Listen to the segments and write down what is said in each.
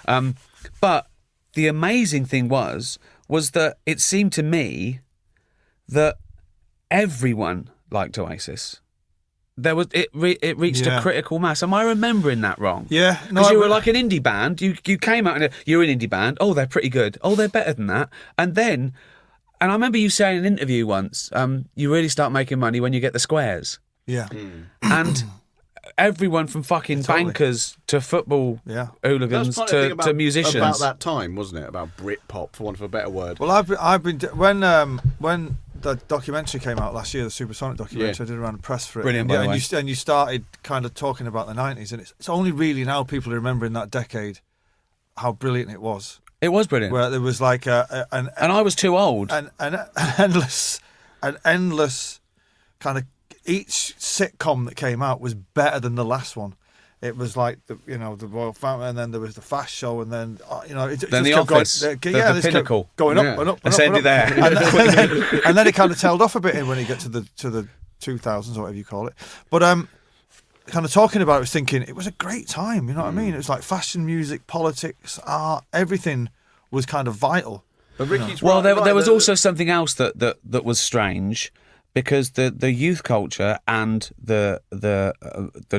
But the amazing thing was that it seemed to me that everyone liked Oasis. It reached a critical mass. Am I remembering that wrong? Yeah, because you were like an indie band. You came out and you're an indie band. Oh, they're pretty good. Oh, they're better than that. And I remember you saying in an interview once, you really start making money when you get the squares. Yeah, and everyone from fucking bankers to football hooligans to musicians. About that time, wasn't it? About Britpop, for want of a better word. Well, I've been when the documentary came out last year, the Supersonic documentary, I did a round of press for it. Brilliant, by the way. And you started kind of talking about the 90s, and it's only really now people are remembering that decade, how brilliant it was. It was brilliant. Where there was like and I was too old. An endless kind of, each sitcom that came out was better than the last one. It was like the Royal Family, and then there was the Fast Show, and then it then just the kept Office, the pinnacle, going up and up. Let's end it there. And then it kind of tailed off a bit when you get to the 2000s or whatever you call it. But kind of talking about it, I was thinking it was a great time. You know what I mean? It was like fashion, music, politics, art, everything was kind of vital. But Ricky's well, there was also something else that was strange. Because the youth culture and the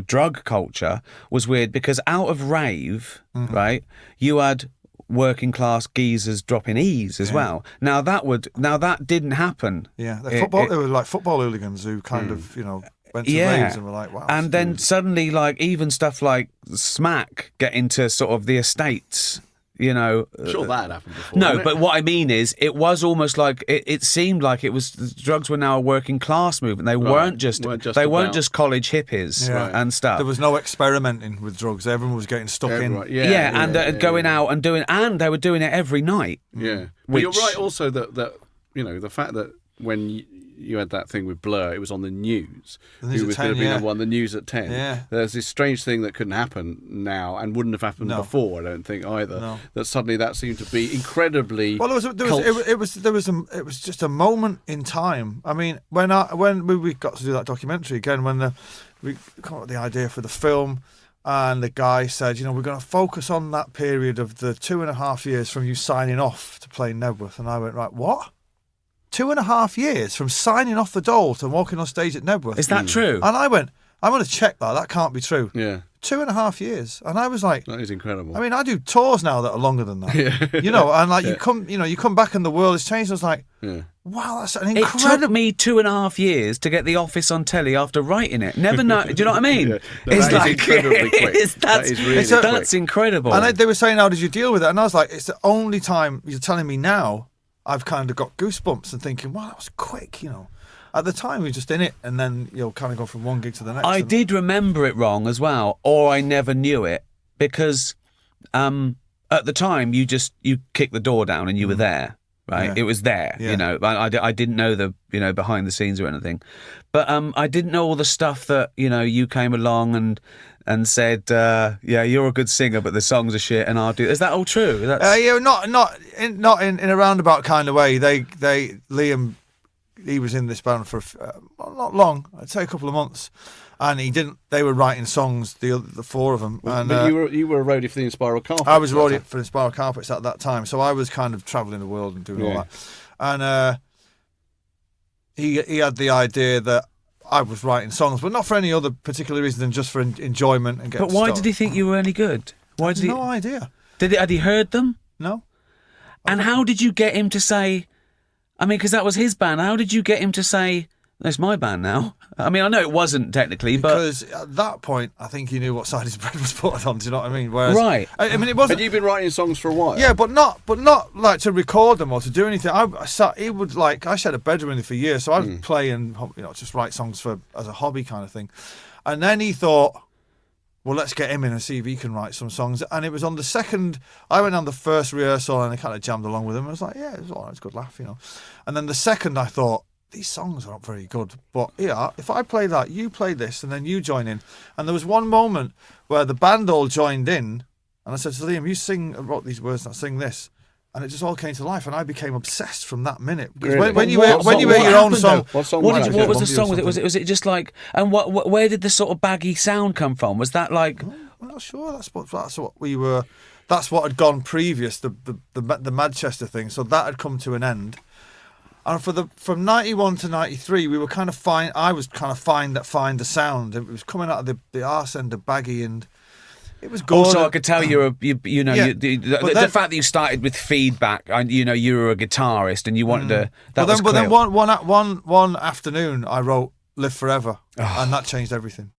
drug culture was weird. Because out of rave, right, you had working class geezers dropping E's as well. Now that didn't happen. Yeah, they were like football hooligans who kind of went to raves and were like, wow. And then suddenly, like even stuff like Smack get into sort of the estates. I'm sure that had happened before. No, but what I mean is, it was almost like it seemed like it was drugs were now a working class movement. They weren't just college hippies and stuff. There was no experimenting with drugs. Everyone was getting stuck in. And going out and doing, and they were doing it every night. Yeah, but you're right. Also, that the fact that when you had that thing with Blur, it was on the news. Who was going to be number one? The news at 10. Yeah. There's this strange thing that couldn't happen now and wouldn't have happened before. I don't think either. No. That suddenly that seemed to be incredibly. Well, it was just a moment in time. I mean, when we got to do that documentary again, when we come up with the idea for the film, and the guy said, we're going to focus on that period of the 2.5 years from you signing off to play Nebworth, and I went, right, what? 2.5 years from signing off the Dole to walking on stage at Nebworth. Is that true? And I went, I'm going to check that. That can't be true. Yeah. 2.5 years. And I was like, that is incredible. I mean, I do tours now that are longer than that. And like you come back and the world has changed. I was like, wow, that's an incredible. It took me 2.5 years to get The Office on telly after writing it. Never know. Do you know what I mean? It's like incredibly quick. That's incredible. And they were saying, how did you deal with it? And I was like, it's the only time you're telling me now. I've kind of got goosebumps and thinking, wow, that was quick, At the time, we were just in it, and then kind of go from one gig to the next. I did remember it wrong as well, or I never knew it, because at the time, you kicked the door down and you were there, right? Yeah. It was there, I didn't know the, behind the scenes or anything. But I didn't know all the stuff that, you came along and said, you're a good singer, but the songs are shit, and I'll do. Is that all true? Not in a roundabout kind of way. Liam, he was in this band for not long. I'd say a couple of months, and he didn't. They were writing songs, the four of them. And but you were a roadie for the Inspiral Carpets. I was a roadie for the Inspiral Carpets at that time, so I was kind of travelling the world and doing all that. And he had the idea that I was writing songs, but not for any other particular reason than just for enjoyment and getting. But why did he think you were any good? Why did he? No idea. Had he heard them? No. And how did you get him to say? I mean, because that was his band. How did you get him to say, "That's my band now"? I mean, I know it wasn't technically, because at that point, I think he knew what side his bread was buttered on. Do you know what I mean? Whereas, right. I mean, it wasn't. Had you been writing songs for a while? Yeah, but not like to record them or to do anything. I shared a bedroom with him for years, so I'd play and just write songs as a hobby kind of thing. And then he thought, well, let's get him in and see if he can write some songs. And it was on the second. I went on the first rehearsal and I kind of jammed along with him. I was like, yeah, it was all right, it's a good laugh, And then the second, I thought, these songs aren't very good, but if I play that, you play this, and then you join in. And there was one moment where the band all joined in, and I said to Liam, I wrote these words, and I sing this. And it just all came to life, and I became obsessed from that minute. Because really? when you hear your own song, what was the song with it? Was it just like? And where did the sort of baggy sound come from? Was that like? I'm not sure. That's what we were. that's what had gone previous, the Manchester thing. So that had come to an end. And from 91 to 93, we were kind of fine. I was kind of fine that Find the Sound. It was coming out of the arse end of Baggy, and it was good. Also, I could tell the fact that you started with feedback, and you were a guitarist, and you wanted to. But then one afternoon, I wrote "Live Forever," and that changed everything.